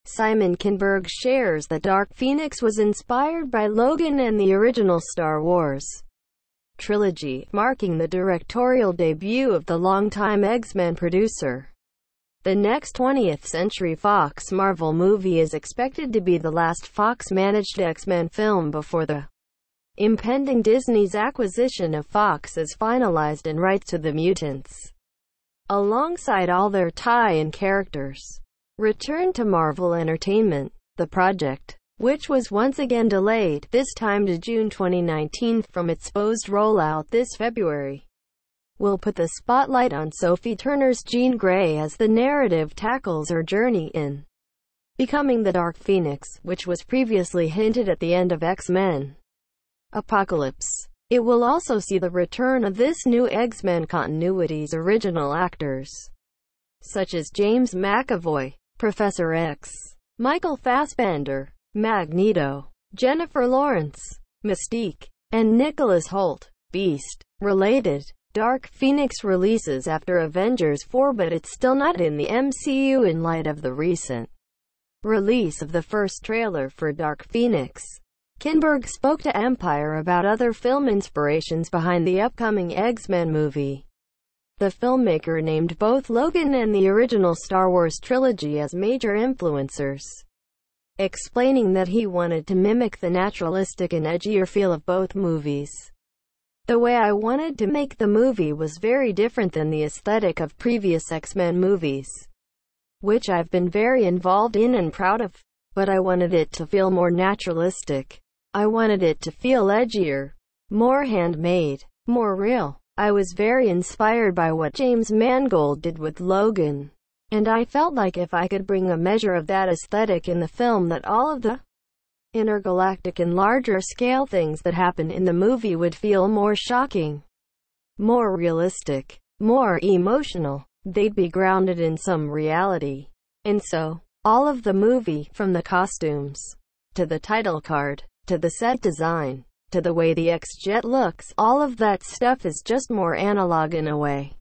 Simon Kinberg shares that Dark Phoenix was inspired by Logan and the original Star Wars trilogy, marking the directorial debut of the longtime X-Men producer. The next 20th Century Fox Marvel movie is expected to be the last Fox-managed X-Men film before the impending Disney's acquisition of Fox is finalized and rights to the mutants, alongside all their tie-in characters, return to Marvel Entertainment. The project, which was once again delayed, this time to June 2019 from its supposed rollout this February, will put the spotlight on Sophie Turners Jean Grey as the narrative tackles her journey in becoming the Dark Phoenix, which was previously hinted at the end of X-Men Apocalypse. It will also see the return of this new X-Men continuity's original actors, such as James McAvoy, Professor X, Michael Fassbender, Magneto, Jennifer Lawrence, Mystique, and Nicholas Hoult. Beast. Related. Dark Phoenix releases after Avengers 4, but it's still not in the MCU in light of the recent release of the first trailer for Dark Phoenix. Kinberg spoke to Empire about other film inspirations behind the upcoming X-Men movie. The filmmaker named both Logan and the original Star Wars trilogy as major influencers, explaining that he wanted to mimic the naturalistic and edgier feel of both movies. The way I wanted to make the movie was very different than the aesthetic of previous X-Men movies, which I've been very involved in and proud of, but I wanted it to feel more naturalistic. I wanted it to feel edgier, more handmade, more real. I was very inspired by what James Mangold did with Logan, and I felt like if I could bring a measure of that aesthetic in the film, that all of the intergalactic and larger scale things that happen in the movie would feel more shocking, more realistic, more emotional. They'd be grounded in some reality. And so, all of the movie, from the costumes, to the title card, to the set design, to the way the X-Jet looks, all of that stuff is just more analog in a way.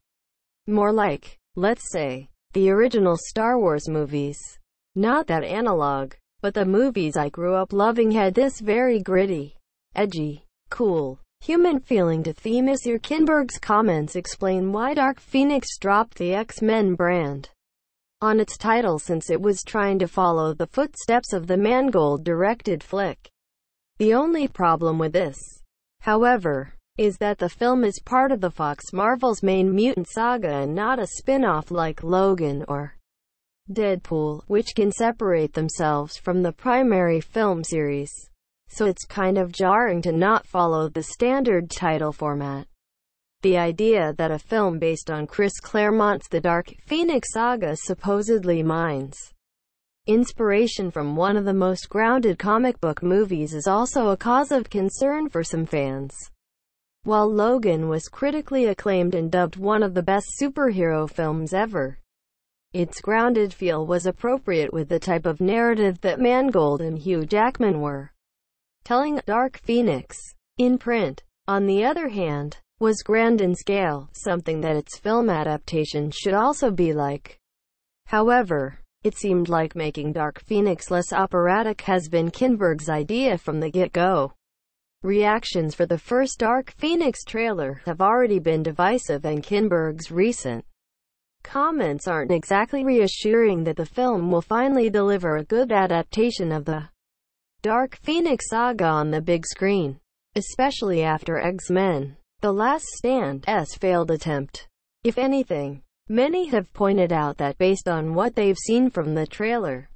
More like, let's say, the original Star Wars movies. Not that analog, but the movies I grew up loving had this very gritty, edgy, cool, human feeling to them. Kinberg's comments explain why Dark Phoenix dropped the X-Men brand on its title since it was trying to follow the footsteps of the Mangold-directed flick. The only problem with this, however, is that the film is part of the FoxMarvels main mutant saga and not a spin-off like Logan or Deadpool, which can separate themselves from the primary film series. So it's kind of jarring to not follow the standard title format. The idea that a film based on Claremonts The Dark Phoenix Saga supposedly mines inspiration from one of the most grounded comic book movies is also a cause of concern for some fans. While Logan was critically acclaimed and dubbed one of the best superhero films ever, its grounded feel was appropriate with the type of narrative that Mangold and Hugh Jackman were telling. Dark Phoenix, in print, on the other hand, was grand in scale, something that its film adaptation should also be like. However, it seemed like making Dark Phoenix less operatic has been Kinberg's idea from the get-go. Reactions for the first Dark Phoenix trailer have already been divisive, and Kinberg's recent comments aren't exactly reassuring that the film will finally deliver a good adaptation of the Dark Phoenix saga on the big screen, especially after X-Men: The Last Stand's failed attempt. If anything, many have pointed out that based on what they've seen from the trailer,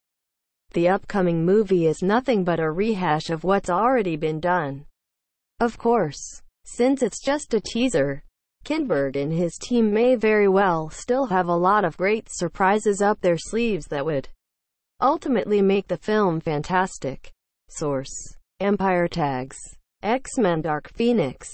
the upcoming movie is nothing but a rehash of what's already been done. Of course, since it's just a teaser, Kinberg and his team may very well still have a lot of great surprises up their sleeves that would ultimately make the film fantastic. Source: Empire tags. X-Men Dark Phoenix.